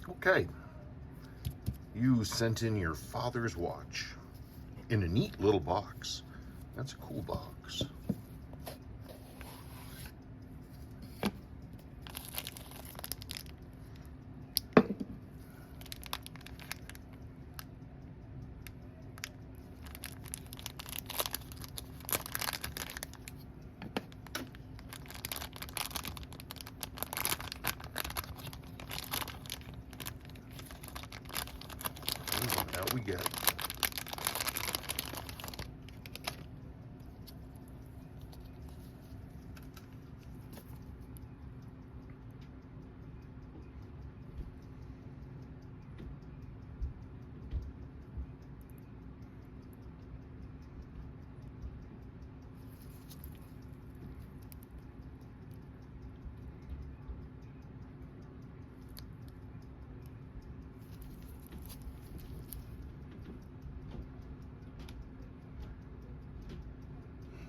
Okay, you sent in your father's watch in a neat little box. That's a cool box. Out we get.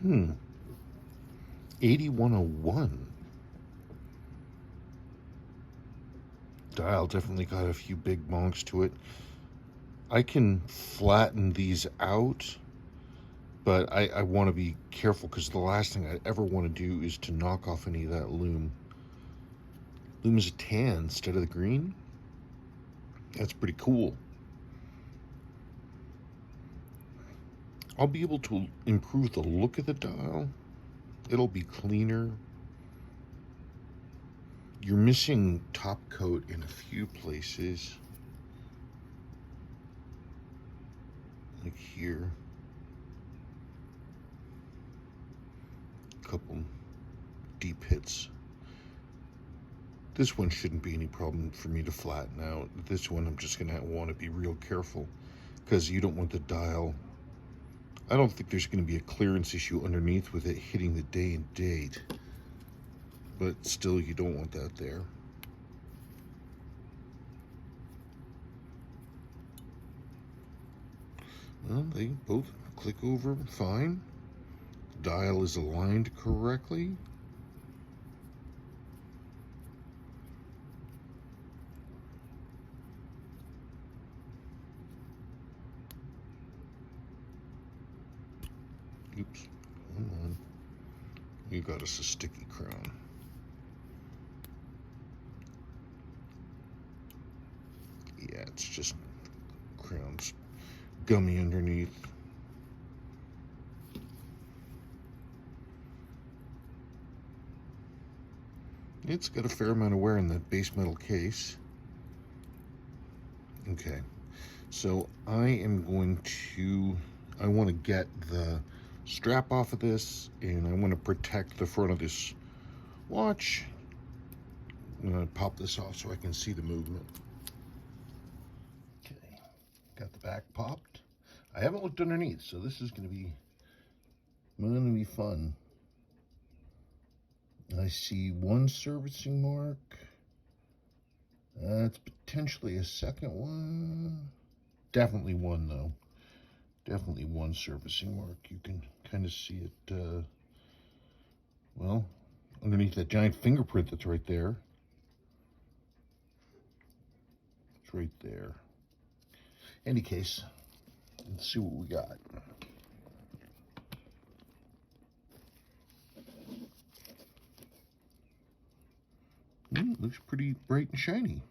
Hmm. 8101. Dial definitely got a few big bonks to it. I can flatten these out, but I want to be careful because the last thing I ever want to do is to knock off any of that lume. Lume is a tan instead of the green. That's pretty cool. I'll be able to improve the look of the dial. It'll be cleaner. You're missing top coat in a few places. Like here. A couple deep hits. This one shouldn't be any problem for me to flatten out. This one I'm just gonna want to be real careful because you don't want the dial. I don't think there's going to be a clearance issue underneath with it hitting the day and date, but still you don't want that there. Well, they both click over fine. Dial is aligned correctly. Oops, hold on. You got us a sticky crown. Yeah, it's just crown's gummy underneath. It's got a fair amount of wear in that base metal case. Okay, so I want to get the strap off of this, and I want to protect the front of this watch. I'm going to pop this off so I can see the movement. Okay, got the back popped. I haven't looked underneath, so this is going to be fun. I see one servicing mark. That's potentially a second one. Definitely one, though. Definitely one servicing mark. You can kind of see it, well, underneath that giant fingerprint that's right there. It's right there. Any case, let's see what we got. Looks pretty bright and shiny.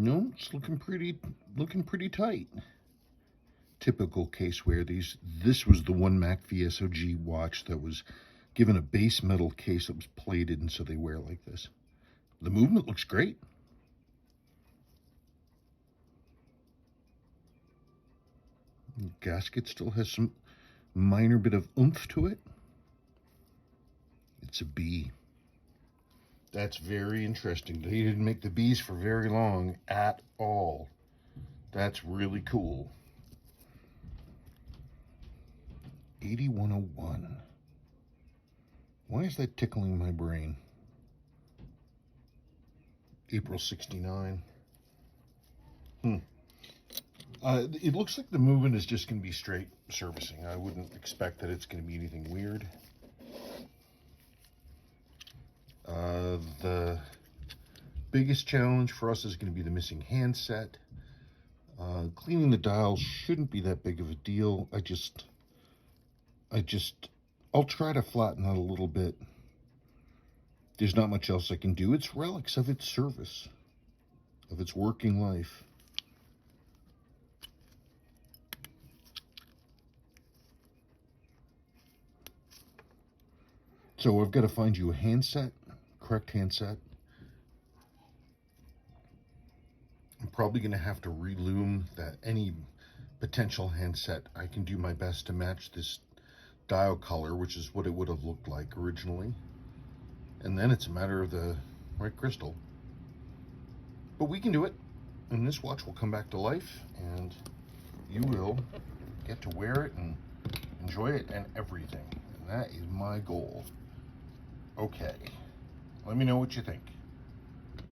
No, it's looking pretty tight. Typical caseware. This was the one MAC-V SOG watch that was given a base metal case that was plated, and so they wear like this. The movement looks great. The gasket still has some minor bit of oomph to it. It's a B. That's very interesting. They didn't make the Bs for very long at all. That's really cool. 8101. Why is that tickling my brain? April 69. It looks like the movement is just going to be straight servicing. I wouldn't expect that it's going to be anything weird. The biggest challenge for us is going to be the missing handset. Cleaning the dial shouldn't be that big of a deal. I'll try to flatten that a little bit. There's not much else I can do. It's relics of its service, of its working life. So I've got to find you a handset, correct handset. I'm probably going to have to relume that any potential handset. I can do my best to match this dial color, which is what it would have looked like originally. And then it's a matter of the right crystal. But we can do it. And this watch will come back to life, and you will get to wear it and enjoy it and everything. And that is my goal. Okay. Let me know what you think.